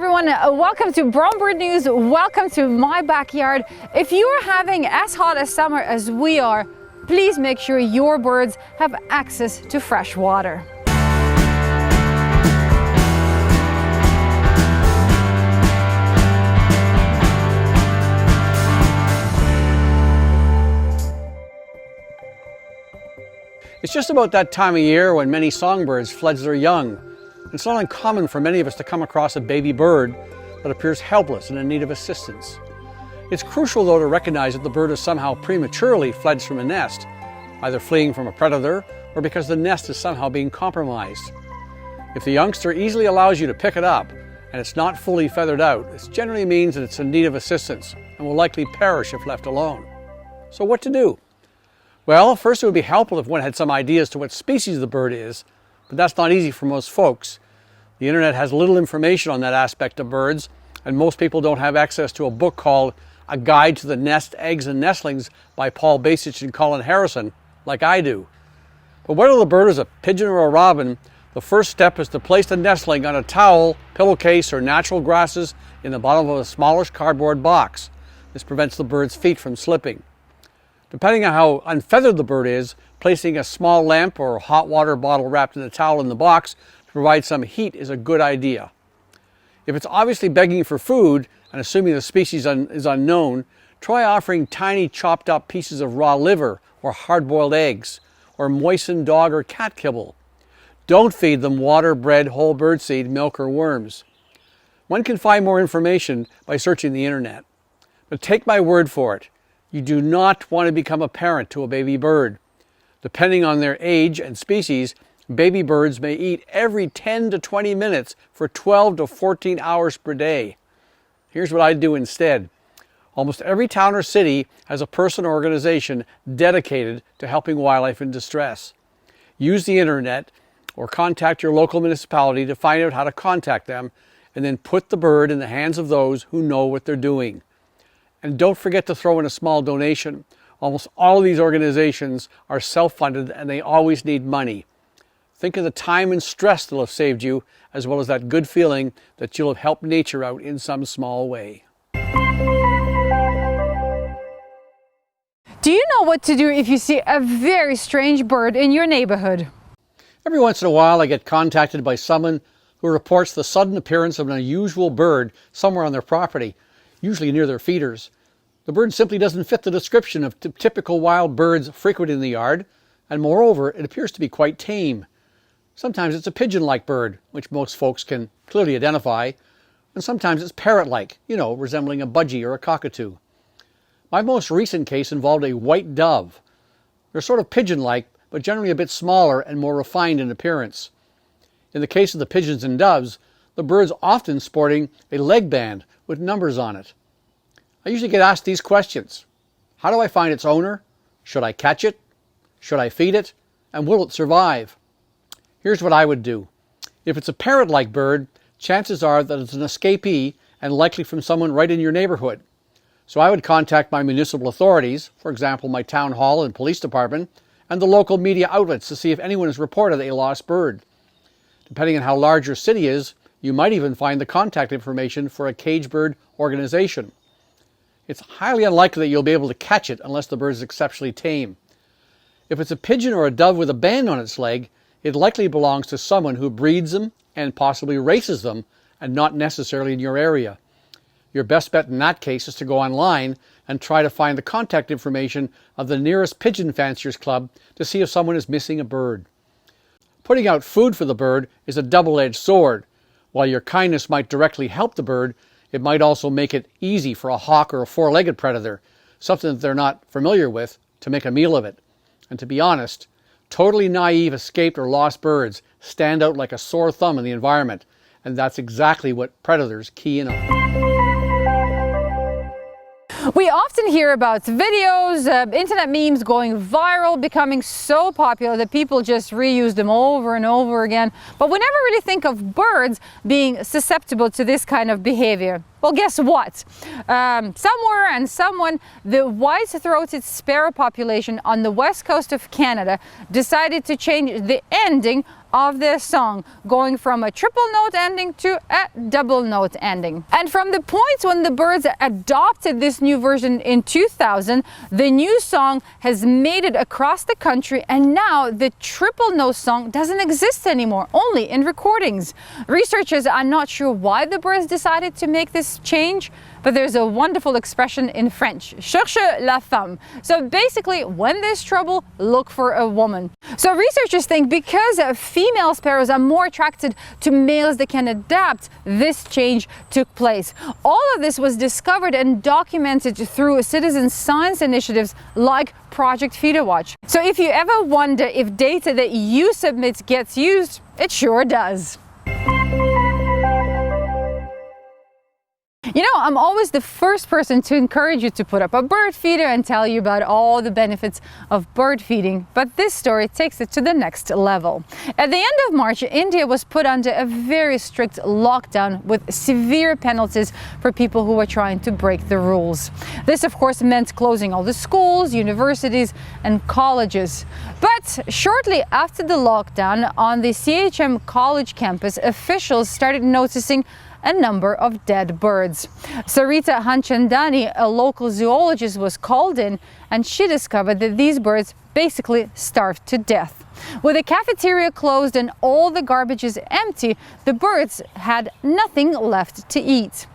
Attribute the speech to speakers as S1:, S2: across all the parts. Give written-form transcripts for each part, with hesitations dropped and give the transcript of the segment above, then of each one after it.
S1: everyone, welcome to Brown Bird News, welcome to my backyard. If you're having as hot a summer as we are, please make sure your birds have access to fresh water.
S2: It's just about that time of year when many songbirds fledge their young. It's not uncommon for many of us to come across a baby bird that appears helpless and in need of assistance. It's crucial, though, to recognize that the bird has somehow prematurely fledged from a nest, either fleeing from a predator or because the nest is somehow being compromised. If the youngster easily allows you to pick it up and it's not fully feathered out, this generally means that it's in need of assistance and will likely perish if left alone. So what to do? Well, first it would be helpful if one had some idea as to what species the bird is, but that's not easy for most folks. The internet has little information on that aspect of birds, and most people don't have access to a book called A Guide to the Nest, Eggs and Nestlings by Paul Basich and Colin Harrison, like I do. But whether the bird is a pigeon or a robin, the first step is to place the nestling on a towel, pillowcase, or natural grasses in the bottom of a smallish cardboard box. This prevents the bird's feet from slipping. Depending on how unfeathered the bird is, placing a small lamp or a hot water bottle wrapped in a towel in the box to provide some heat is a good idea. If it's obviously begging for food, and assuming the species is unknown, try offering tiny chopped up pieces of raw liver or hard-boiled eggs, or moistened dog or cat kibble. Don't feed them water, bread, whole birdseed, milk, or worms. One can find more information by searching the internet. But take my word for it, you do not want to become a parent to a baby bird. Depending on their age and species, baby birds may eat every 10 to 20 minutes for 12 to 14 hours per day. Here's what I do instead. Almost every town or city has a person or organization dedicated to helping wildlife in distress. Use the internet or contact your local municipality to find out how to contact them, and then put the bird in the hands of those who know what they're doing. And don't forget to throw in a small donation. Almost all of these organizations are self-funded and they always need money. Think of the time and stress they'll have saved you, as well as that good feeling that you'll have helped nature out in some small way.
S1: Do you know what to do if you see a very strange bird in your neighborhood?
S2: Every once in a while I get contacted by someone who reports the sudden appearance of an unusual bird somewhere on their property, usually near their feeders. The bird simply doesn't fit the description of typical wild birds frequenting the yard, and moreover, it appears to be quite tame. Sometimes it's a pigeon-like bird, which most folks can clearly identify, and sometimes it's parrot-like, resembling a budgie or a cockatoo. My most recent case involved a white dove. They're sort of pigeon-like, but generally a bit smaller and more refined in appearance. In the case of the pigeons and doves, the bird's often sporting a leg band with numbers on it. I usually get asked these questions. How do I find its owner? Should I catch it? Should I feed it? And will it survive? Here's what I would do. If it's a parrot-like bird, chances are that it's an escapee and likely from someone right in your neighborhood. So I would contact my municipal authorities, for example my town hall and police department, and the local media outlets to see if anyone has reported a lost bird. Depending on how large your city is, you might even find the contact information for a cage bird organization. It's highly unlikely that you'll be able to catch it unless the bird is exceptionally tame. If it's a pigeon or a dove with a band on its leg, it likely belongs to someone who breeds them and possibly races them, and not necessarily in your area. Your best bet in that case is to go online and try to find the contact information of the nearest pigeon fanciers club to see if someone is missing a bird. Putting out food for the bird is a double-edged sword. While your kindness might directly help the bird, it might also make it easy for a hawk or a four-legged predator, something that they're not familiar with, to make a meal of it. And to be honest, totally naive escaped or lost birds stand out like a sore thumb in the environment, and that's exactly what predators key in on.
S1: We often hear about videos, internet memes going viral, becoming so popular that people just reuse them over and over again. But we never really think of birds being susceptible to this kind of behavior. Well, guess what? Somewhere and someone, the white-throated sparrow population on the west coast of Canada decided to change the ending of their song, going from a triple note ending to a double note ending. And from the point when the birds adopted this new version in 2000, the new song has made it across the country, and now the triple note song doesn't exist anymore, only in recordings. Researchers are not sure why the birds decided to make this change, but there's a wonderful expression in French, cherche la femme. So basically, when there's trouble, look for a woman. So researchers think because female sparrows are more attracted to males that can adapt, this change took place. All of this was discovered and documented through citizen science initiatives like Project Feeder Watch. So if you ever wonder if data that you submit gets used, it sure does. You know, I'm always the first person to encourage you to put up a bird feeder and tell you about all the benefits of bird feeding, but this story takes it to the next level. At the end of March, India was put under a very strict lockdown with severe penalties for people who were trying to break the rules. This, of course, meant closing all the schools, universities, and colleges. But shortly after the lockdown, on the CHM college campus, officials started noticing a number of dead birds. Sarita Hanchandani, a local zoologist, was called in, and she discovered that these birds basically starved to death. With the cafeteria closed and all the garbage is empty, the birds had nothing left to eat.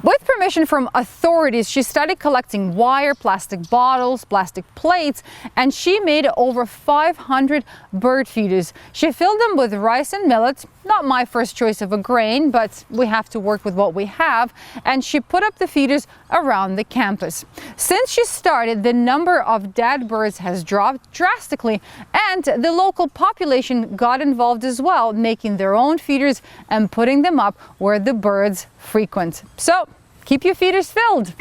S1: With permission from authorities, she started collecting wire, plastic bottles, plastic plates, and she made over 500 bird feeders. She filled them with rice and millet, not my first choice of a grain, but we have to work with what we have, and she put up the feeders around the campus. Since she started, the number of dead birds has dropped drastically, and the local population got involved as well, making their own feeders and putting them up where the birds frequent. So keep your feeders filled.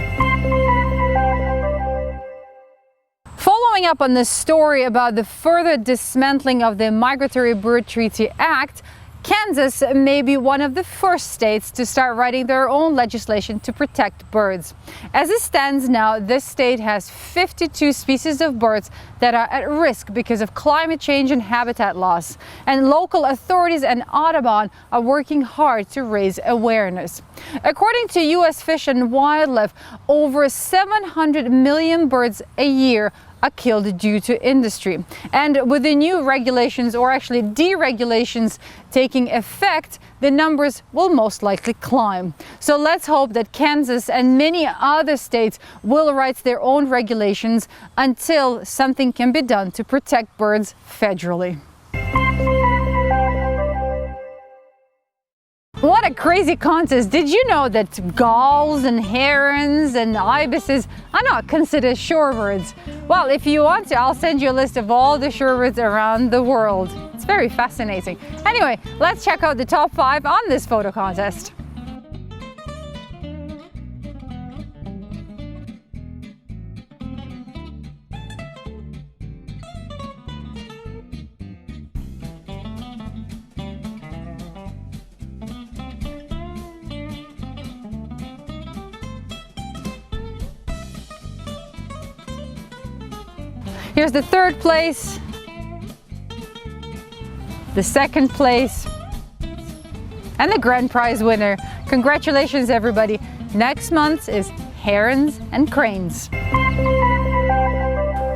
S1: Following up on the story about the further dismantling of the Migratory Bird Treaty Act, Kansas may be one of the first states to start writing their own legislation to protect birds. As it stands now, this state has 52 species of birds that are at risk because of climate change and habitat loss. And local authorities and Audubon are working hard to raise awareness. According to U.S. Fish and Wildlife, over 700 million birds a year are killed due to industry. And with the new regulations, or actually deregulations, taking effect, the numbers will most likely climb. So let's hope that Kansas and many other states will write their own regulations until something can be done to protect birds federally. What a crazy contest! Did you know that gulls and herons and ibises are not considered shorebirds? Well, if you want to, I'll send you a list of all the shorebirds around the world. It's very fascinating. Anyway, let's check out the top 5 on this photo contest. Here's the 3rd place, the 2nd place, and the grand prize winner. Congratulations, everybody. Next month is herons and cranes.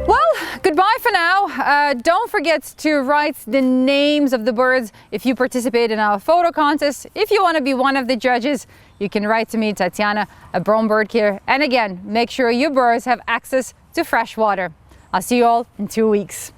S1: Well, goodbye for now. Don't forget to write the names of the birds if you participate in our photo contest. If you want to be one of the judges, you can write to me, Tatiana, at Brown Bird Care. And again, make sure your birds have access to fresh water. I'll see you all in 2 weeks.